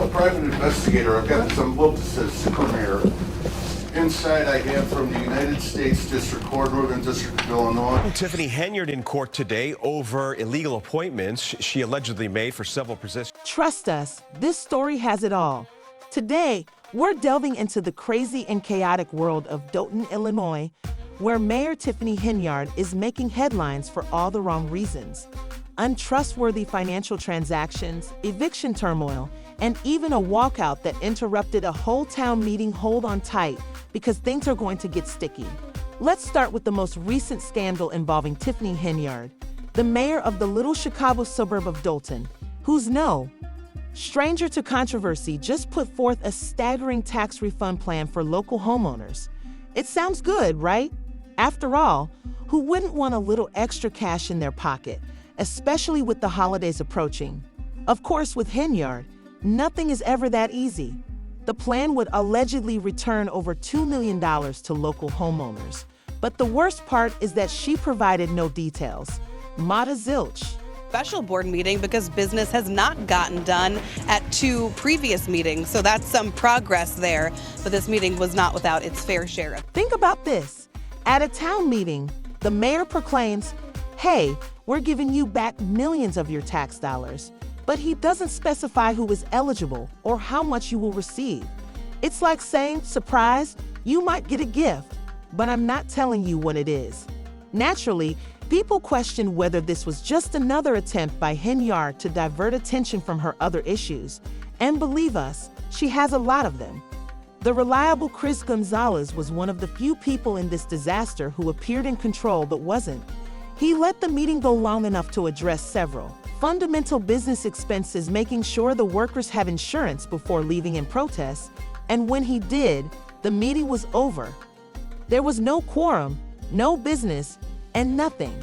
a private investigator. I've got this envelope that says Super Mayor. Inside I have from the United States District Court, Northern District of Illinois. Tiffany Henyard in court today over illegal appointments she allegedly made for several positions. Trust us, this story has it all. Today, we're delving into the crazy and chaotic world of Dothan, Illinois, where Mayor Tiffany Henyard is making headlines for all the wrong reasons. Untrustworthy financial transactions, eviction turmoil, and even a walkout that interrupted a whole town meeting. Hold on tight, because things are going to get sticky. Let's start with the most recent scandal involving Tiffany Henyard, the mayor of the little Chicago suburb of Dothan, who's no stranger to controversy, just put forth a staggering tax refund plan for local homeowners. It sounds good, right? After all, who wouldn't want a little extra cash in their pocket, especially with the holidays approaching? Of course, with Henyard, nothing is ever that easy. The plan would allegedly return over $2 million to local homeowners. But the worst part is that she provided no details. Mata zilch. Special board meeting because business has not gotten done at 2 previous meetings, so that's some progress there. But this meeting was not without its fair share of. Think about this. At a town meeting, the mayor proclaims, "Hey, we're giving you back millions of your tax dollars." But he doesn't specify who is eligible or how much you will receive. It's like saying, surprise, you might get a gift, but I'm not telling you what it is. Naturally, people question whether this was just another attempt by Henyard to divert attention from her other issues. And believe us, she has a lot of them. The reliable Chris Gonzalez was one of the few people in this disaster who appeared in control but wasn't. He let the meeting go long enough to address several fundamental business expenses, making sure the workers have insurance before leaving in protest, and when he did, the meeting was over. There was no quorum, no business, and nothing.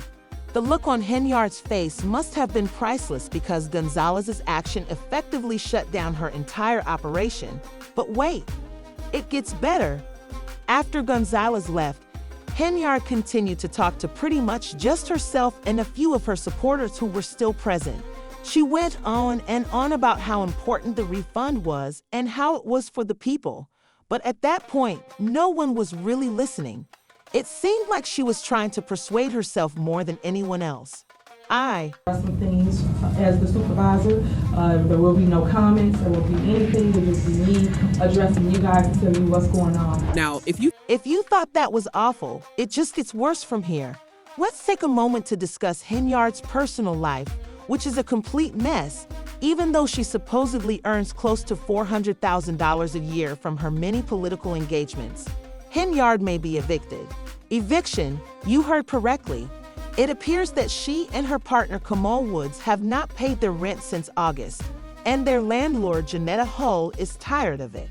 The look on Henyard's face must have been priceless because Gonzalez's action effectively shut down her entire operation. But wait, it gets better. After Gonzalez left, Henyard continued to talk to pretty much just herself and a few of her supporters who were still present. She went on and on about how important the refund was and how it was for the people. But at that point, no one was really listening. It seemed like she was trying to persuade herself more than anyone else. Some things as the supervisor, there will be no comments, there will be anything, there will just be me addressing you guys to tell you what's going on. Now, if you thought that was awful, it just gets worse from here. Let's take a moment to discuss Henyard's personal life, which is a complete mess, even though she supposedly earns close to $400,000 a year from her many political engagements. Henyard may be evicted. Eviction, you heard correctly. It appears that she and her partner Kamal Woods have not paid their rent since August, and their landlord Janetta Hull is tired of it.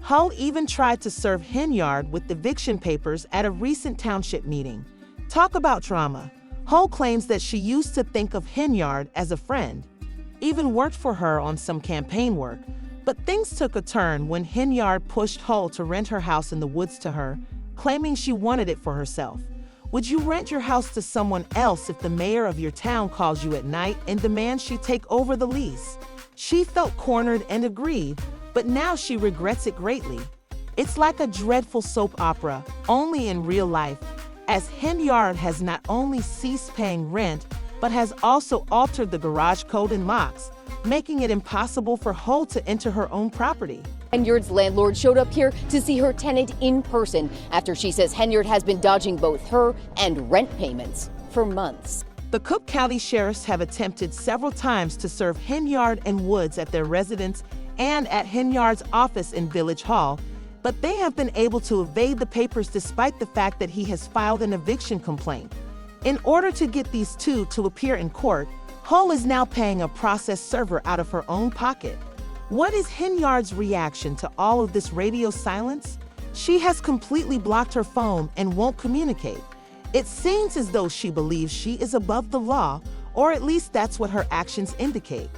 Hull even tried to serve Henyard with eviction papers at a recent township meeting. Talk about drama. Hull claims that she used to think of Henyard as a friend, even worked for her on some campaign work, but things took a turn when Henyard pushed Hull to rent her house in the woods to her, claiming she wanted it for herself. Would you rent your house to someone else if the mayor of your town calls you at night and demands she take over the lease? She felt cornered and agreed, but now she regrets it greatly. It's like a dreadful soap opera, only in real life, as Henyard has not only ceased paying rent, but has also altered the garage code and locks, making it impossible for Hull to enter her own property. Henyard's landlord showed up here to see her tenant in person after she says Henyard has been dodging both her and rent payments for months. The Cook County sheriffs have attempted several times to serve Henyard and Woods at their residence and at Henyard's office in Village Hall, but they have been able to evade the papers despite the fact that he has filed an eviction complaint. In order to get these two to appear in court, Hull is now paying a process server out of her own pocket. What is Henyard's reaction to all of this radio silence? She has completely blocked her phone and won't communicate. It seems as though she believes she is above the law, or at least that's what her actions indicate.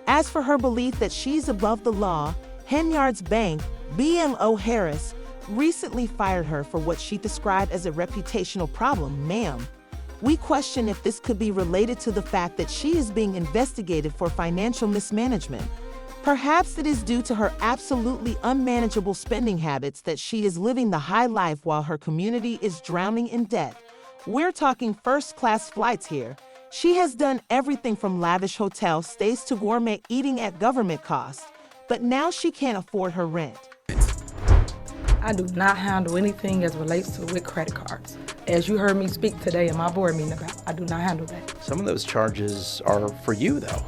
As for her belief that she's above the law, Henyard's bank, BMO Harris, recently fired her for what she described as a reputational problem. Ma'am, we question if this could be related to the fact that she is being investigated for financial mismanagement. Perhaps it is due to her absolutely unmanageable spending habits that she is living the high life while her community is drowning in debt. We're talking first-class flights here. She has done everything from lavish hotel stays to gourmet eating at government cost, but now she can't afford her rent. I do not handle anything as relates to with credit cards. As you heard me speak today in my board meeting about, I do not handle that. Some of those charges are for you, though.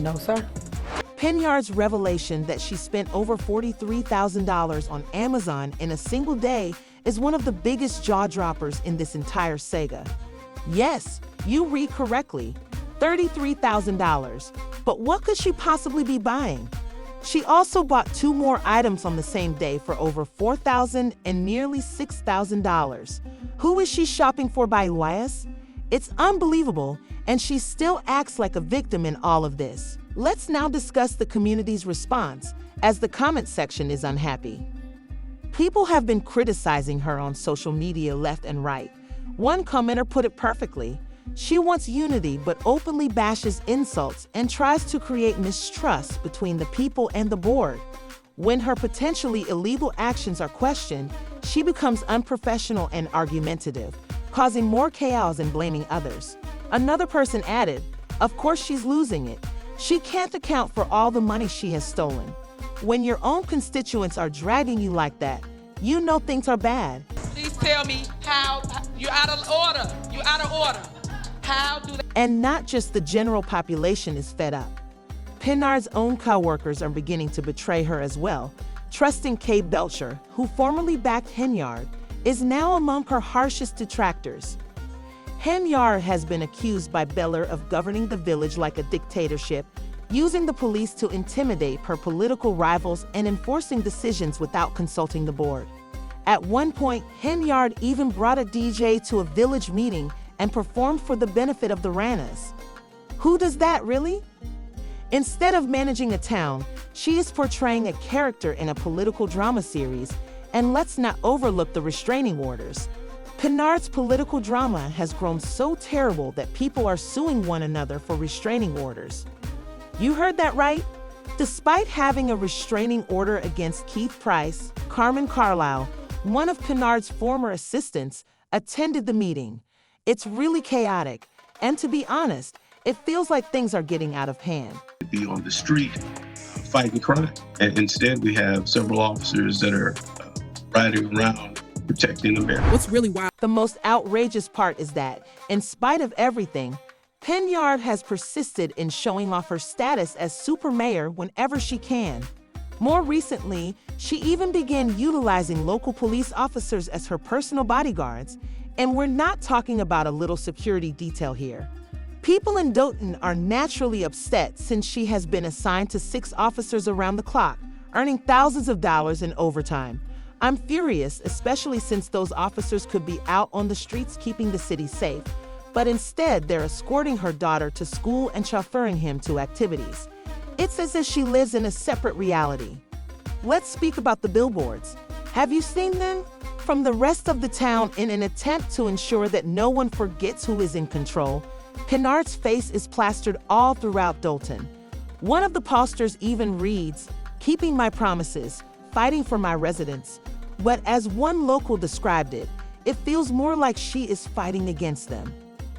No, sir. Henyard's revelation that she spent over $43,000 on Amazon in a single day is one of the biggest jaw-droppers in this entire saga. Yes, you read correctly, $33,000. But what could she possibly be buying? She also bought 2 more items on the same day for over $4,000 and nearly $6,000. Who is she shopping for by Elias? It's unbelievable, and she still acts like a victim in all of this. Let's now discuss the community's response, as the comment section is unhappy. People have been criticizing her on social media left and right. One commenter put it perfectly. She wants unity but openly bashes insults and tries to create mistrust between the people and the board. When her potentially illegal actions are questioned, she becomes unprofessional and argumentative, causing more chaos and blaming others. Another person added, "Of course she's losing it. She can't account for all the money she has stolen." When your own constituents are dragging you like that, you know things are bad. Please tell me how you're out of order. You're out of order. How do they? And not just the general population is fed up. Henyard's own co-workers are beginning to betray her as well. Trusting Kay Belcher, who formerly backed Henyard, is now among her harshest detractors. Henyard has been accused by Beller of governing the village like a dictatorship, using the police to intimidate her political rivals and enforcing decisions without consulting the board. At one point, Henyard even brought a DJ to a village meeting and performed for the benefit of the Ranas. Who does that, really? Instead of managing a town, she is portraying a character in a political drama series, and let's not overlook the restraining orders. Henyard's political drama has grown so terrible that people are suing one another for restraining orders. You heard that right? Despite having a restraining order against Keith Price, Carmen Carlisle, one of Henyard's former assistants, attended the meeting. It's really chaotic, and to be honest, it feels like things are getting out of hand. Be on the street fighting crime, and instead we have several officers that are riding around protecting America. What's really wild? The most outrageous part is that, in spite of everything, Henyard has persisted in showing off her status as super mayor whenever she can. More recently, she even began utilizing local police officers as her personal bodyguards, and we're not talking about a little security detail here. People in Dothan are naturally upset since she has been assigned to 6 officers around the clock, earning thousands of dollars in overtime. I'm furious, especially since those officers could be out on the streets keeping the city safe, but instead they're escorting her daughter to school and chauffeuring him to activities. It's as if she lives in a separate reality. Let's speak about the billboards. Have you seen them? From the rest of the town, in an attempt to ensure that no one forgets who is in control, Henyard's face is plastered all throughout Dothan. One of the posters even reads, "Keeping my promises, fighting for my residents." But as one local described it, it feels more like she is fighting against them.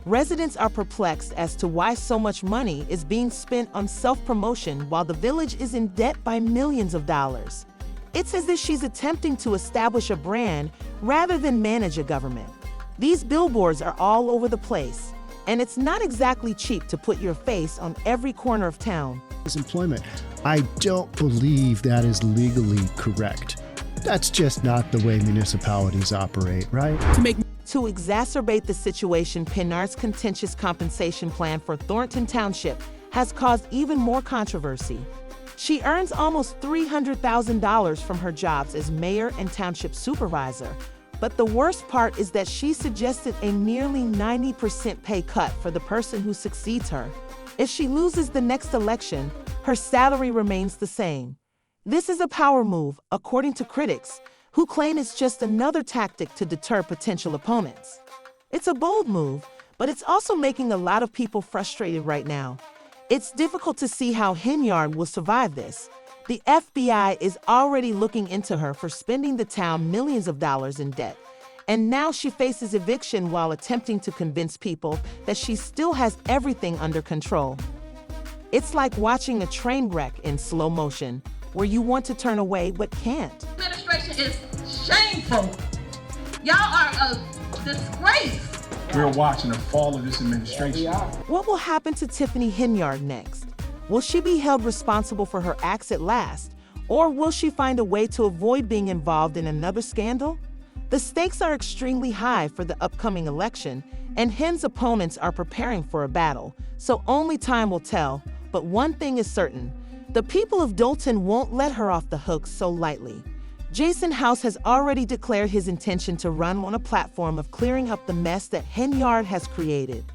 Residents are perplexed as to why so much money is being spent on self-promotion while the village is in debt by millions of dollars. It's as if she's attempting to establish a brand rather than manage a government. These billboards are all over the place, and it's not exactly cheap to put your face on every corner of town. Employment. I don't believe that is legally correct. That's just not the way municipalities operate, right? To exacerbate the situation, Henyard's contentious compensation plan for Thornton Township has caused even more controversy. She earns almost $300,000 from her jobs as mayor and township supervisor. But the worst part is that she suggested a nearly 90% pay cut for the person who succeeds her. If she loses the next election, her salary remains the same. This is a power move, according to critics, who claim it's just another tactic to deter potential opponents. It's a bold move, but it's also making a lot of people frustrated right now. It's difficult to see how Henyard will survive this. The FBI is already looking into her for spending the town millions of dollars in debt. And now she faces eviction while attempting to convince people that she still has everything under control. It's like watching a train wreck in slow motion, where you want to turn away but can't. Administration is shameful. Y'all are a disgrace. We're watching the fall of this administration. What will happen to Tiffany Henyard next? Will she be held responsible for her acts at last? Or will she find a way to avoid being involved in another scandal? The stakes are extremely high for the upcoming election, and Hen's opponents are preparing for a battle, so only time will tell. But one thing is certain, the people of Dolton won't let her off the hook so lightly. Jason House has already declared his intention to run on a platform of clearing up the mess that Henyard has created.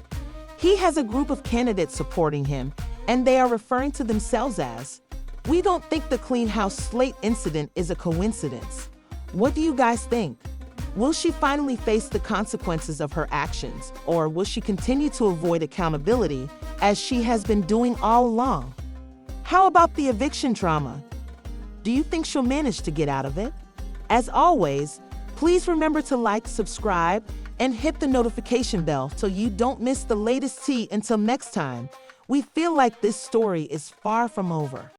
He has a group of candidates supporting him, and they are referring to themselves as, "We don't think the Clean House Slate incident is a coincidence." What do you guys think? Will she finally face the consequences of her actions, or will she continue to avoid accountability as she has been doing all along? How about the eviction trauma? Do you think she'll manage to get out of it? As always, please remember to like, subscribe, and hit the notification bell so you don't miss the latest tea. Until next time, we feel like this story is far from over.